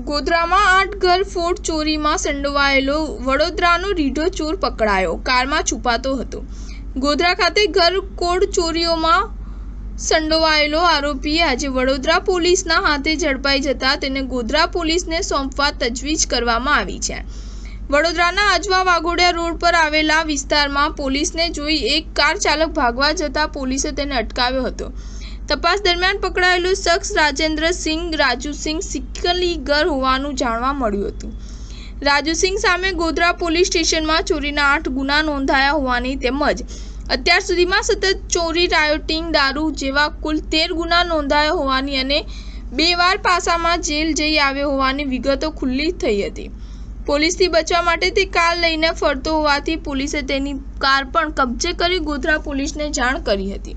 ગોધરામાં 8 ઘરફોડ ચોરીમાં સંડોવાયેલો વડોદરાનો રીઢો ચોર પકડાયો, કારમાં છુપાતો હતો। ગોધરા ખાતે ઘરફોડ ચોરીઓમાં સંડોવાયેલો આરોપી આજે વડોદરા પોલીસના હાથે ઝડપાઈ જતા તેને ગોધરા પોલીસને સોંપવા તજવીજ કરવામાં આવી છે। વડોદરાના અજવા વાઘોડિયા રોડ પર આવેલા વિસ્તારમાં પોલીસને જોઈ એક કાર ચાલક ભાગવા જતા પોલીસે તેને અટકાવ્યો હતો। તપાસ દરમિયાન પકડાયેલો શખ્સ રાજેન્દ્રસિંહ રાજુસિંહ સિકલીગર હોવાનું જાણવા મળ્યું હતું। રાજુસિંહ સામે ગોધરા પોલીસ સ્ટેશનમાં ચોરીના 8 ગુના નોંધાયા હોવાની તેમજ અત્યાર સુધીમાં સતત ચોરી, રાયોટિંગ, દારૂ જેવા કુલ 13 ગુના નોંધાયા હોવાની અને 2 વાર પાસામાં જેલ જઈ આવ્યો હોવાની વિગતો ખુલ્લી થઈ હતી। પોલીસથી બચવા માટે તે કાર લઈને ફરતો હોવાથી પોલીસે તેની કાર પણ કબજે કરી ગોધરા પોલીસને જાણ કરી હતી।